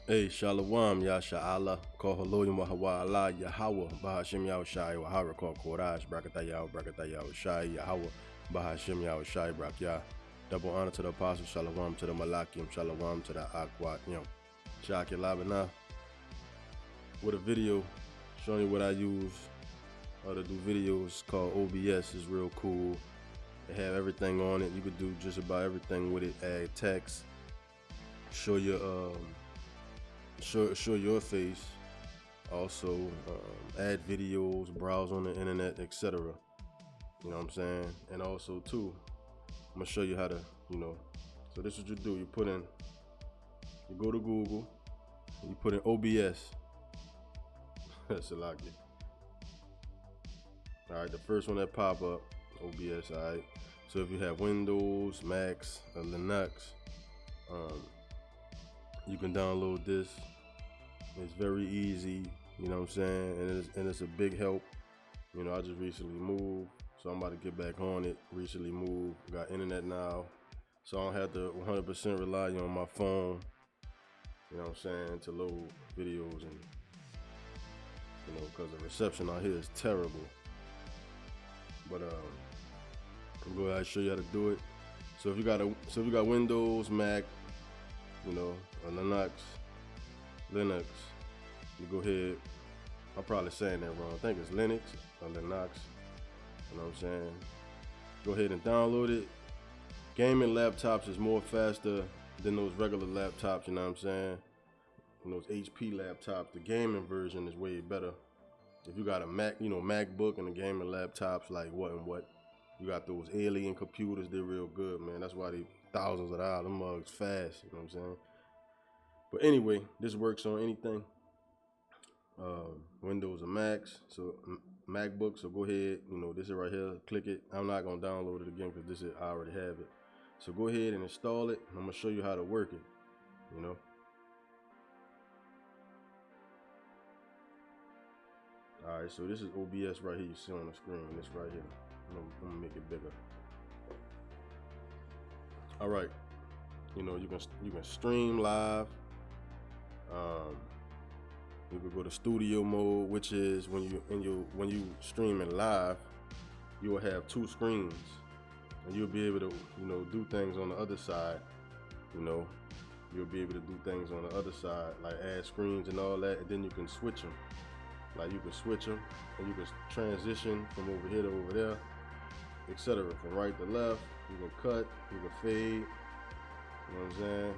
Hey, Shalom, Yasha Allah, Kohaloyim Wahawala, Yahweh, Bahashim Yahushai, Wahara, Korash, Brakatayahu, Shai, Yahweh, Bahashim Yahushai, Brakya. Double honor to the Apostle, Shalom to the Malakim, Shalom to the Akwat, Shaki Labana, with a video showing you what I use to do videos called OBS. Is real cool. They have everything on it. You could do just about everything with it. Add text, show your show your face, also add videos, browse on the internet, etc. You know what I'm saying? And also too, I'm gonna show you how to, so this is what you do. You go to Google, you put in OBS. That's a lot. All right, the first one that pop up, OBS. All right. So if you have Windows, Macs, or Linux, you can download this. It's very easy, you know what I'm saying, and it's a big help. I just recently moved, so I'm about to get back on it. Recently moved, got internet now, so I don't have to 100% rely on my phone, you know what I'm saying, to load videos, and because the reception out here is terrible. But I'm going to go ahead and show you how to do it. So if you got Windows, Mac, or Linux, you go ahead. I'm probably saying that wrong. I think it's Linux or Linux. You know what I'm saying? Go ahead and download it. Gaming laptops is more faster than those regular laptops. You know what I'm saying? And those HP laptops, the gaming version is way better. If you got a Mac, MacBook and the gaming laptops, like what, you got those alien computers. They're real good, man. That's why they thousands of dollars. Them mugs fast. You know what I'm saying? But anyway, this works on anything, Windows or Macs, so MacBook. So go ahead, this is right here. Click it. I'm not gonna download it again because I already have it. So go ahead and install it. I'm gonna show you how to work it. All right. So this is OBS right here. You see on the screen. This right here. I'm gonna make it bigger. All right. You can stream live. You can go to studio mode, which is when you streaming live, you will have two screens, and you'll be able to do things on the other side. You'll be able to do things on the other side, like add screens and all that, and then you can switch them. Like you can switch them, and you can transition from over here to over there, etc. From right to left. You can cut, you can fade. You know what I'm saying?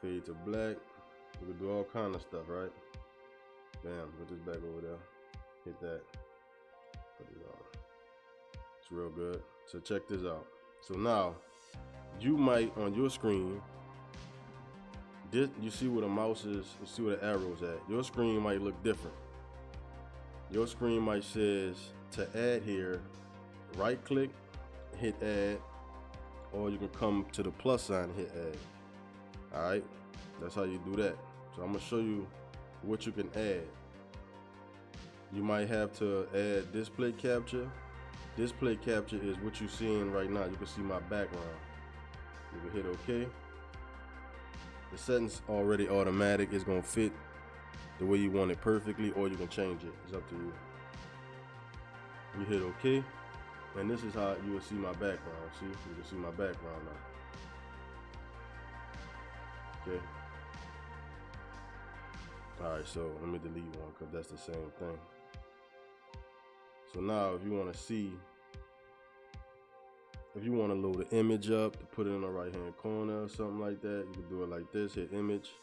Fade to black. You can do all kind of stuff, right? Bam, put this back over there. Hit that. Put it on. It's real good. So check this out. So now, you might on your screen, you see where the mouse is, you see where the arrow's at. Your screen might look different. Your screen might says to add here, right click, hit add, or you can come to the plus sign and hit add. All right, that's how you do that. So I'm gonna show you what you can add. You might have to add display capture. Display capture is what you're seeing right now. You can see my background. You can hit OK. The settings already automatic. It's gonna fit the way you want it perfectly, or you can change it. It's up to you. You hit OK, and this is how you will see my background. See, you can see my background now. Okay. All right, so let me delete one because that's the same thing. So now if you want to see, if you want to load the image up to put it in the right hand corner or something like that, you can do it like this. Hit image.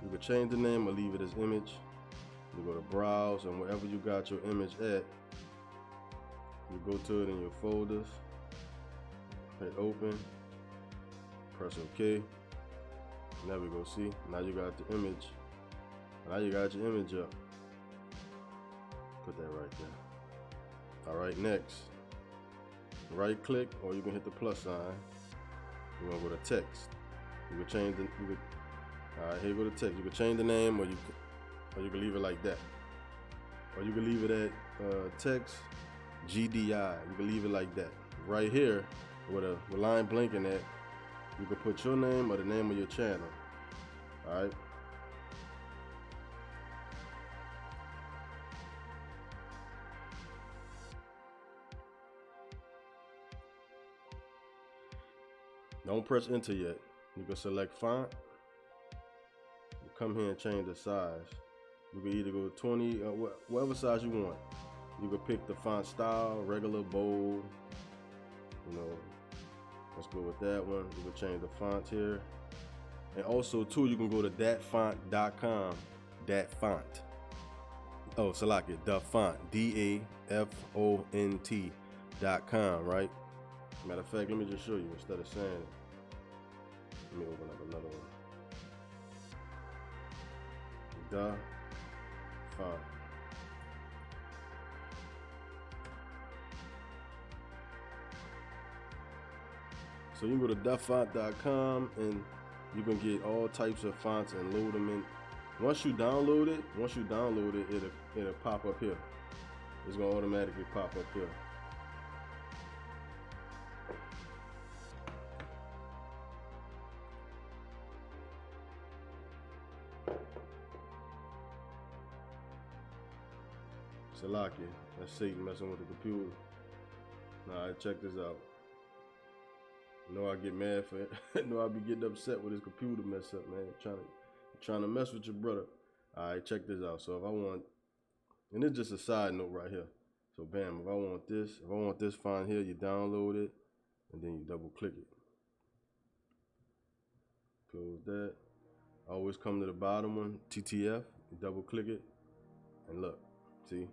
You can change the name or leave it as image. You go to browse, and wherever you got your image at, you go to it in your folders, hit open, press OK. There we go. See, now you got the image. Now you got your image up. Put that right there. All right, next, right click, or you can hit the plus sign. You're gonna go to text. You can change the. All right, here you go to text. You can change the name, or you can leave it like that, or you can leave it at text GDI. You can leave it like that. Right here, with a line blinking at, you can put your name or the name of your channel. All right. Don't press enter yet. You can select font. You come here and change the size. You can either go 20 or whatever size you want. You can pick the font style, regular, bold. You know, let's go with that one. You can change the font here. And also too, you can go to datfont.com. Datfont. Oh, select it. The font. DAFONT.com, right? Matter of fact, let me just show you instead of saying it. Let me open up another one. The font. So you can go to thefont.com and you can get all types of fonts and load them in. Once you download it, it'll pop up here. It's gonna automatically pop up here. Salaki, that's Satan messing with the computer. Nah, check this out. You know I get mad for it. I know I be getting upset with his computer mess up, man. Trying to mess with your brother. All right, check this out. So if I want, and it's just a side note right here. So bam, if I want this font here, you download it, and then you double click it. Close that. I always come to the bottom one, TTF. You double click it, and look, see.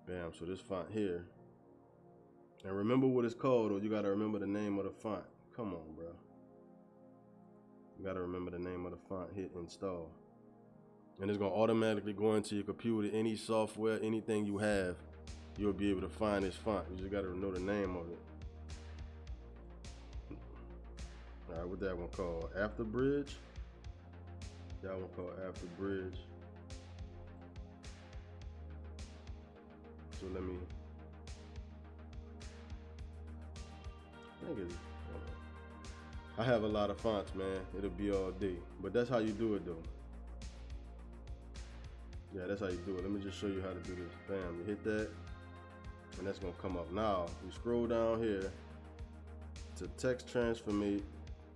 Bam. So this font here. And remember what it's called, or you gotta remember the name of the font. Come on, bro. You gotta remember the name of the font, hit install. And it's gonna automatically go into your computer, any software, anything you have, you'll be able to find this font. You just gotta know the name of it. All right, what that one called? Afterbridge? That one called Afterbridge. So let me, I have a lot of fonts, man. It'll be all day. But that's how you do it, though. Yeah, that's how you do it. Let me just show you how to do this. Bam, you hit that, and that's gonna come up. Now, you scroll down here to text transformate.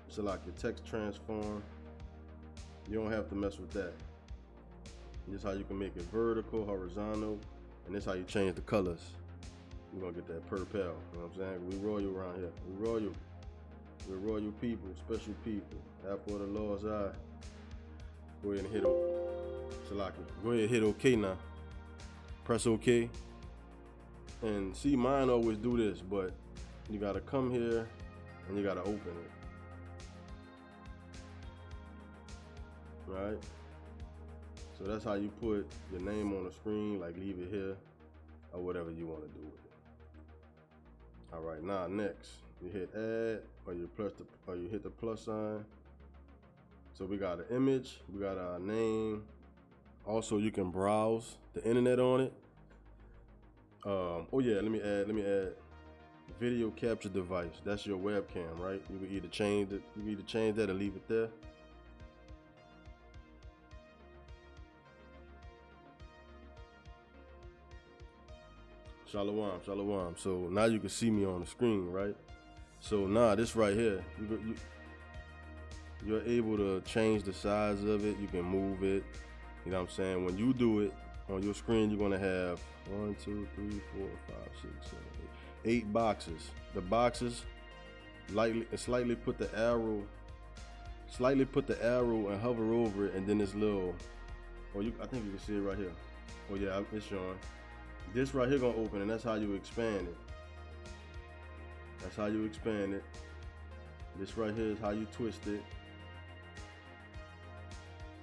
Select your text transform. You don't have to mess with that. This is how you can make it vertical, horizontal, and this is how you change the colors. You're gonna get that purple, you know what I'm saying? We royal around here. We're royal people, special people. Apple of the Lord's eye. Go ahead and hit select it. Go ahead and hit OK now. Press OK. And see, mine always do this, but you gotta come here and you gotta open it. Right? So that's how you put your name on the screen, like leave it here or whatever you want to do with it. All right, now next you hit add, or you hit the plus sign. So we got an image, we got our name. Also, you can browse the internet on it. Oh yeah, let me add video capture device. That's your webcam, right? You can either change it, that or leave it there. Shalom, shalom. So now you can see me on the screen, right? So now this right here, you're able to change the size of it. You can move it. You know what I'm saying? When you do it on your screen, you're gonna have 1, 2, 3, 4, 5, 6, 7, 8, 8 boxes. The boxes slightly put the arrow and hover over it, and then this little. I think you can see it right here. Oh yeah, it's showing. This right here gonna open, and that's how you expand it. That's how you expand it. This right here is how you twist it.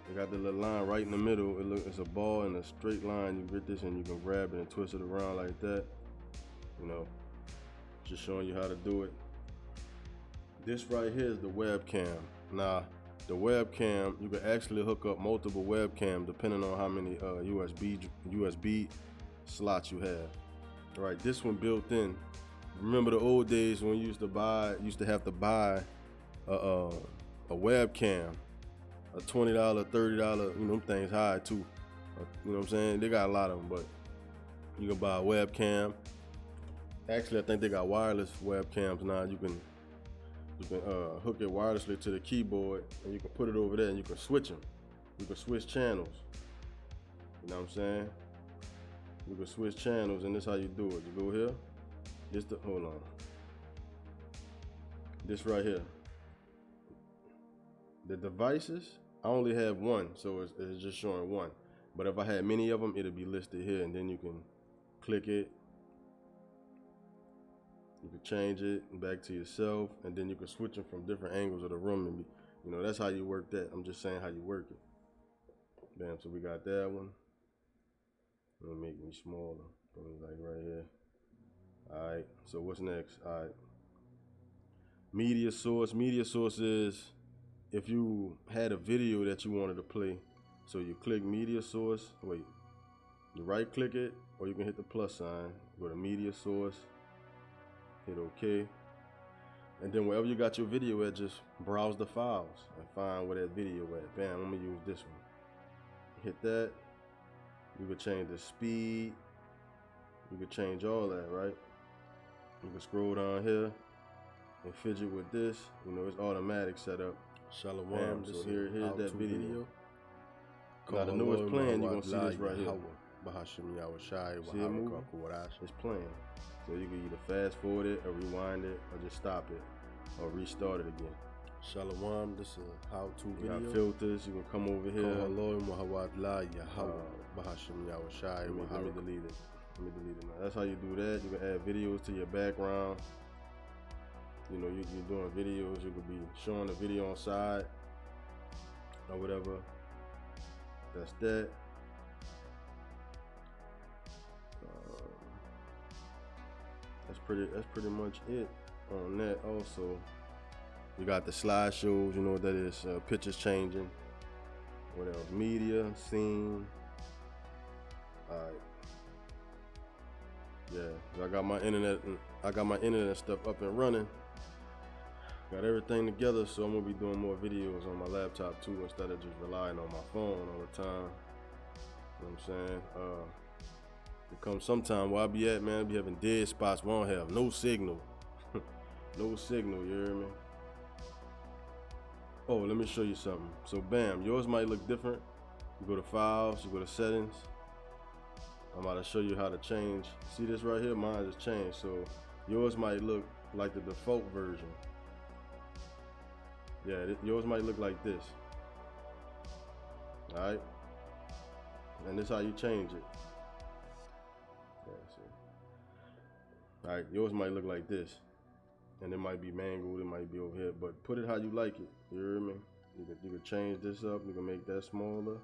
You got the little line right in the middle. It's a ball in a straight line. You get this and you can grab it and twist it around like that. You know, just showing you how to do it. This right here is the webcam. Now, the webcam, you can actually hook up multiple webcams depending on how many USB slots you have. All right, this one built in. Remember the old days when you used to have to buy a webcam, a $20, $30, you know, them things high too. You know what I'm saying? They got a lot of them, but you can buy a webcam. Actually, I think they got wireless webcams now. You can hook it wirelessly to the keyboard, and you can put it over there, and you can switch them. You can switch channels. You know what I'm saying? You can switch channels, and this is how you do it. You go here. Hold on. This right here. The devices, I only have one, so it's just showing one. But if I had many of them, it'll be listed here, and then you can click it. You can change it back to yourself, and then you can switch them from different angles of the room. And you know, that's how you work that. I'm just saying how you work it. Bam, so we got that one. It'll make me smaller. Put it like right here. All right, so what's next? All right. Media source. Media source is if you had a video that you wanted to play. So you click media source. Wait, you right click it, or you can hit the plus sign. Go to media source. Hit OK. And then wherever you got your video at, just browse the files and find where that video at. Bam, I'm gonna use this one. Hit that. You can change the speed. You can change all that, right? You can scroll down here and fidget with this. You know, it's automatic setup. Shalom. Bam, so here's that video. Now the newest plan, you're gonna see this right here. See it moving? It's playing. So you can either fast forward it or rewind it or just stop it or restart it again. Shalom, this is a how-to You video. got filters, you can come over here. Let me delete it. Let me delete it now. That's how you do that. You can add videos to your background. You know, you're doing videos, you could be showing the video on side or whatever. That's that. That's pretty much it on that. Also, you got the slideshows, you know what that is, pictures changing. What else? Media, scene. All right. Yeah, I got my internet stuff up and running. Got everything together, so I'm gonna be doing more videos on my laptop too, instead of just relying on my phone all the time. You know what I'm saying? It comes sometime where I be at, man, I be having dead spots where I don't have no signal. No signal, you hear me? Oh, let me show you something. So bam, yours might look different. You go to files, you go to settings. I'm about to show you how to change. See this right here? Mine just changed. So yours might look like the default version. Yeah, yours might look like this. All right, and this is how you change it. Yeah, see. All right, yours might look like this, and it might be mangled. It might be over here, but put it how you like it. You hear me? You can change this up. You can make that smaller.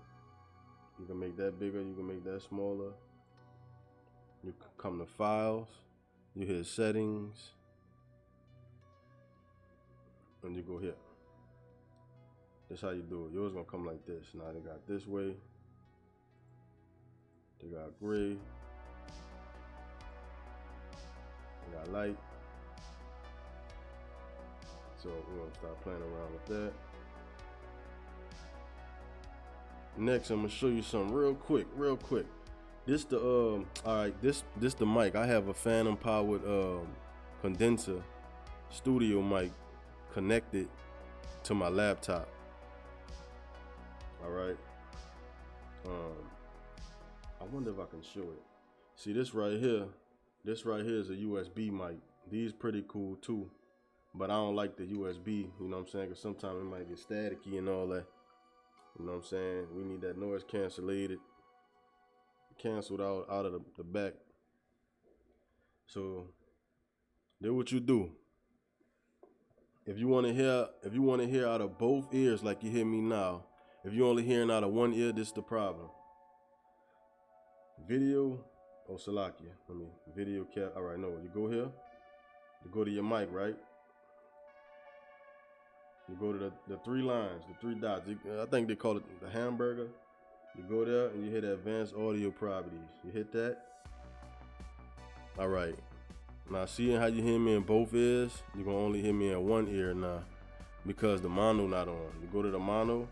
You can make that bigger. You can make that smaller. You come to files. You hit settings, and you go here. That's how you do it. Yours gonna come like this. Now they got this way. They got gray. They got light. So we're gonna start playing around with that. Next, I'm gonna show you something real quick. This the all right. This the mic. I have a phantom powered condenser studio mic connected to my laptop. All right. I wonder if I can show it. See this right here? This right here is a USB mic. These pretty cool too, but I don't like the USB. You know what I'm saying? Because sometimes it might get staticky and all that. You know what I'm saying? We need that noise canceled out of the back. So, do what you do. If you want to hear out of both ears like you hear me now. If you're only hearing out of one ear, this is the problem. Video, oh Salakia, video cap. All right, no, you go here, you go to your mic, right? You go to the three lines, the three dots. I think they call it the hamburger. You go there and you hit advanced audio properties. You hit that. All right. Now, seeing how you hear me in both ears, you're gonna only hear me in one ear now because the mono not on. You go to the mono,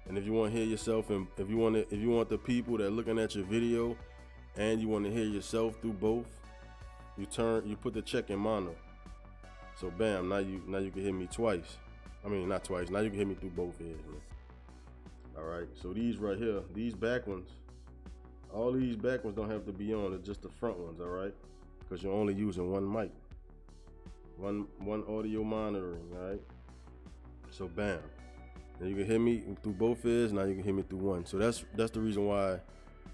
And if you want to hear yourself, and if you want the people that are looking at your video and you want to hear yourself through both, you put the check in mono. So bam, now you can hear me twice. I mean, not twice. Now you can hear me through both ears, man. All right. So these right here, these back ones, all these back ones don't have to be on. It's just the front ones, all right? Because you're only using one mic, one audio monitoring, all right? So bam. And you can hear me through both ears. Now you can hear me through one. So that's the reason why,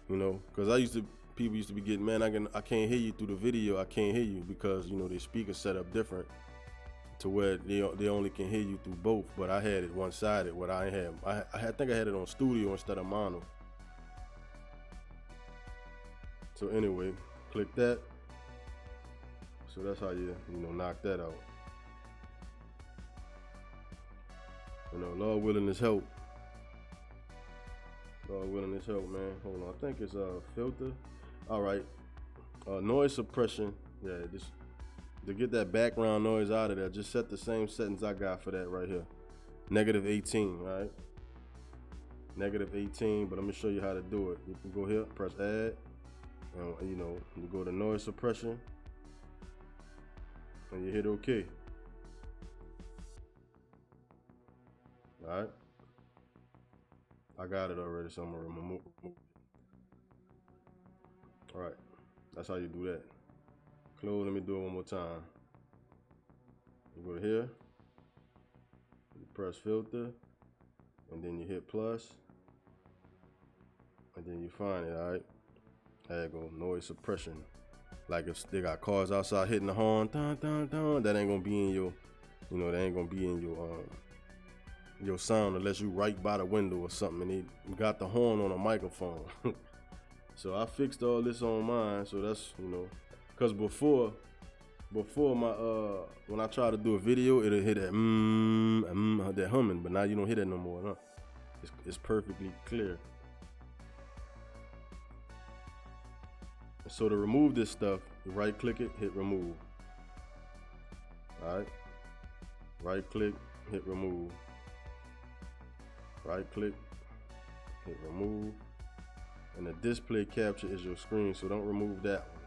you know, because people used to be getting, man, I can't hear you through the video. I can't hear you because, you know, their speakers set up different to where they only can hear you through both. But I had it one-sided. What I had, I think I had it on studio instead of mono. So anyway, click that. So that's how you knock that out. You know, Lord willing this help. Lord willing this help, man. Hold on, I think it's filter. All right, noise suppression. Yeah, just to get that background noise out of there, just set the same settings I got for that right here. -18, all right? -18, but I'm gonna show you how to do it. You can go here, press add, and you know, you go to noise suppression, and you hit OK. All right, I got it already, so I'm gonna remove it. All right, that's how you do that. Close, let me do it one more time. You go here, you press filter, and then you hit plus, and then you find it, all right? There you go, noise suppression. Like if they got cars outside hitting the horn, dun, dun, dun, that ain't gonna be in your, you know, that ain't gonna be in your sound unless you right by the window or something and they got the horn on a microphone. So I fixed all this on mine, so that's, you know, cause before my when I try to do a video, it'll hit that that humming, but now you don't hear that no more, huh? It's perfectly clear. So to remove this stuff, you right click it, hit remove. All right, right click, hit remove. Right click, hit remove. And the display capture is your screen, so don't remove that one.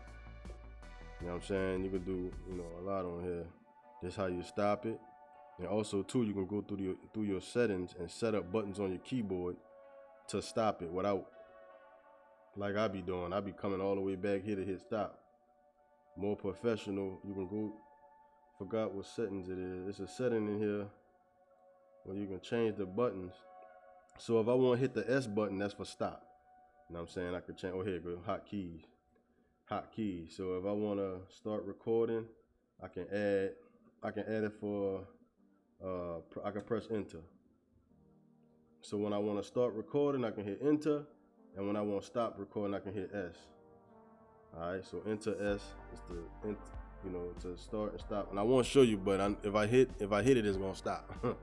You know what I'm saying? You can do, you know, a lot on here. This is how you stop it. And also too, you can go through your settings and set up buttons on your keyboard to stop it without, like I be doing. I be coming all the way back here to hit stop. More professional, you can go, forgot what settings it is. It's a setting in here where you can change the buttons. So if I want to hit the S button, that's for stop. You know what I'm saying? I could change, oh here go, hotkeys. So if I want to start recording, I can add it for, I can press enter. So when I want to start recording, I can hit enter. And when I want to stop recording, I can hit S. All right, so enter S is to, you know, to start and stop. And I won't show you, but if I hit it, it's gonna stop. You know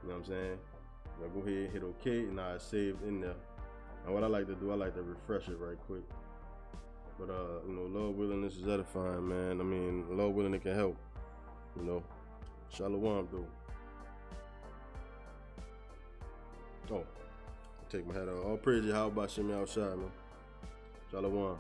what I'm saying? Now go ahead, hit OK, and now it's saved in there. And what I like to do, I like to refresh it right quick. But you know, Lord willing, this is edifying, man. I mean, Lord willing, it can help. You know, Shalom though. Oh, take my hat off. All praise Yahweh Shem Yahushua, man. Shalom.